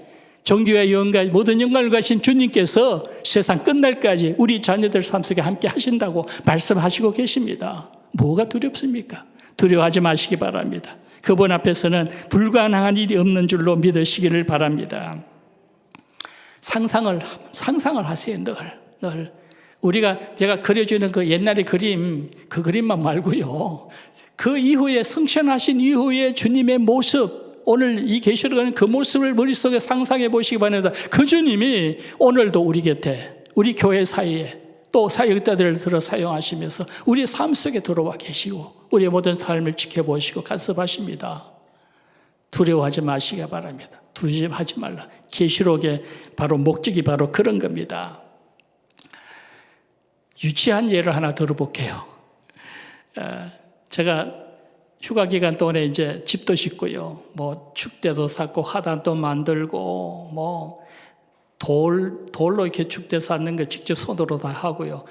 존귀와 영광 모든 영광을 가신 주님께서 세상 끝날까지 우리 자녀들 삶 속에 함께 하신다고 말씀하시고 계십니다. 뭐가 두렵습니까? 두려워하지 마시기 바랍니다. 그분 앞에서는 불가능한 일이 없는 줄로 믿으시기를 바랍니다. 상상을 하세요. 늘 제가 그려주는 그 옛날의 그림, 그 그림만 말고요. 그 이후에 성천하신 이후에 주님의 모습, 오늘 이 계시록은 그 모습을 머릿속에 상상해 보시기 바랍니다. 그 주님이 오늘도 우리 곁에, 우리 교회 사이에 또 사역자들을 들어 사용하시면서 우리의 삶 속에 들어와 계시고 우리의 모든 삶을 지켜보시고 간섭하십니다. 두려워하지 마시기 바랍니다. 두려워하지 말라. 계시록의 바로 목적이 바로 그런 겁니다. 유치한 예를 하나 들어볼게요. 제가 휴가 기간 동안에 이제 집도 짓고요, 뭐 축대도 쌓고 화단도 만들고 뭐 돌로 이렇게 축대 쌓는 거 직접 손으로 다 하고요,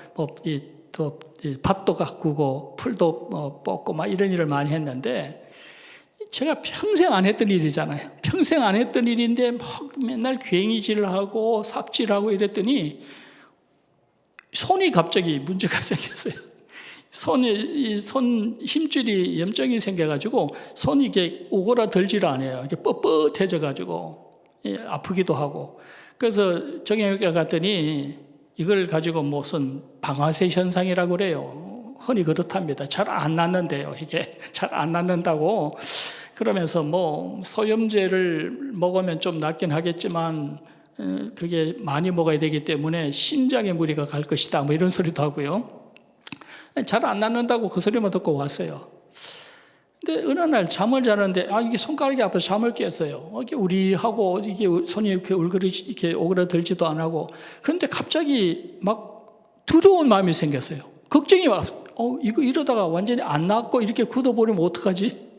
또 밭도 가꾸고 풀도 뽑고 막 이런 일을 많이 했는데 제가 평생 안 했던 일이잖아요. 평생 안 했던 일인데 막 맨날 괭이질을 하고 삽질하고 이랬더니 손이 갑자기 문제가 생겼어요. 손 힘줄이 염증이 생겨가지고 손이 이게 오그라들지를 않아요. 이게 뻣뻣해져가지고 아프기도 하고. 그래서 정형외과 갔더니 이걸 가지고 무슨 방아쇠 현상이라고 그래요. 흔히 그렇답니다. 잘 안 낫는데요. 이게 잘 안 낫는다고. 그러면서 뭐 소염제를 먹으면 좀 낫긴 하겠지만 그게 많이 먹어야 되기 때문에 신장에 무리가 갈 것이다. 뭐 이런 소리도 하고요. 잘 안 낫는다고 그 소리만 듣고 왔어요. 근데 어느 날 잠을 자는데 이게 손가락이 아파서 잠을 깼어요. 이게 우리하고 이게 손이 이렇게 이렇게 오그라들지도 안 하고. 그런데 갑자기 막 두려운 마음이 생겼어요. 걱정이 왔어요. 이거 이러다가 완전히 안 낫고 이렇게 굳어버리면 어떡하지?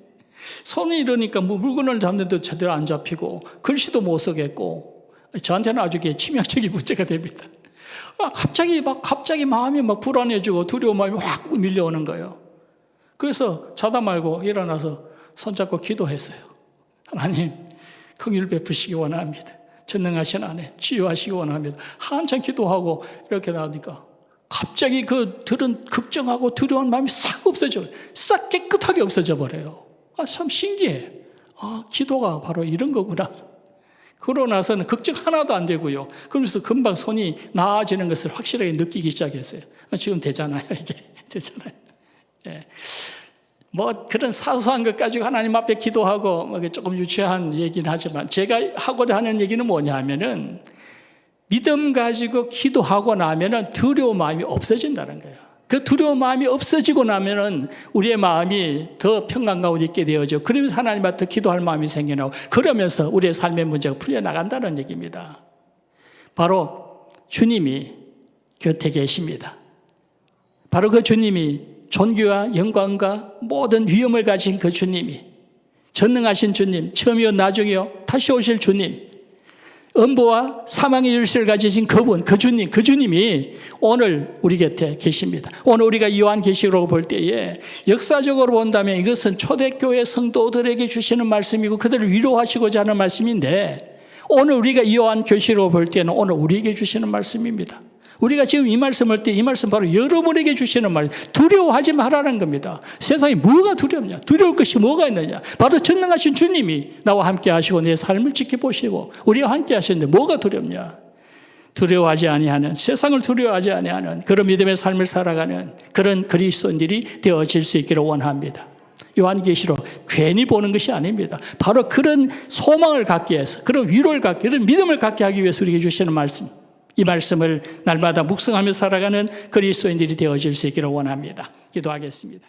손이 이러니까 뭐 물건을 잡는데도 제대로 안 잡히고 글씨도 못 쓰겠고 저한테는 아주 치명적인 문제가 됩니다. 갑자기 마음이 막 불안해지고 두려운 마음이 확 밀려오는 거예요. 그래서 자다 말고 일어나서 손잡고 기도했어요. 하나님, 긍휼 베푸시기 원합니다. 전능하신 하나님, 치유하시기 원합니다. 한참 기도하고 이렇게 나오니까 갑자기 그 들은 걱정하고 두려운 마음이 싹 없어져, 싹 깨끗하게 없어져 버려요. 참 신기해. 기도가 바로 이런 거구나. 그러고 나서는 걱정 하나도 안 되고요. 그러면서 금방 손이 나아지는 것을 확실하게 느끼기 시작했어요. 지금 되잖아요, 이게. 되잖아요. 예. 뭐 그런 사소한 것 가지고 하나님 앞에 기도하고 뭐 조금 유치한 얘기는 하지만 제가 하고자 하는 얘기는 뭐냐 하면은 믿음 가지고 기도하고 나면은 두려운 마음이 없어진다는 거예요. 그 두려운 마음이 없어지고 나면은 우리의 마음이 더 평강 가운데 있게 되어져. 그러면서 하나님 앞에 기도할 마음이 생겨나고 그러면서 우리의 삶의 문제가 풀려나간다는 얘기입니다. 바로 주님이 곁에 계십니다. 바로 그 주님이 존귀와 영광과 모든 위엄을 가진 그 주님이 전능하신 주님, 처음이요 나중이요 다시 오실 주님, 음부와 사망의 열쇠를 가지신 그분, 그 주님이 오늘 우리 곁에 계십니다. 오늘 우리가 요한계시록을 볼 때에 역사적으로 본다면 이것은 초대교회 성도들에게 주시는 말씀이고 그들을 위로하시고자 하는 말씀인데 오늘 우리가 요한계시록을 볼 때는 오늘 우리에게 주시는 말씀입니다. 우리가 지금 이 말씀을 할 때 이 말씀 바로 여러분에게 주시는 말, 두려워하지 말라는 겁니다. 세상에 뭐가 두렵냐? 두려울 것이 뭐가 있느냐? 바로 전능하신 주님이 나와 함께 하시고 내 삶을 지켜보시고 우리와 함께 하시는데 뭐가 두렵냐? 두려워하지 아니하는, 세상을 두려워하지 아니하는 그런 믿음의 삶을 살아가는 그런 그리스도인들이 되어질 수 있기를 원합니다. 요한계시록 괜히 보는 것이 아닙니다. 바로 그런 소망을 갖기 위해서, 그런 위로를 갖기, 그런 믿음을 갖게 하기 위해서 우리에게 주시는 말씀, 이 말씀을 날마다 묵상하며 살아가는 그리스도인들이 되어질 수 있기를 원합니다. 기도하겠습니다.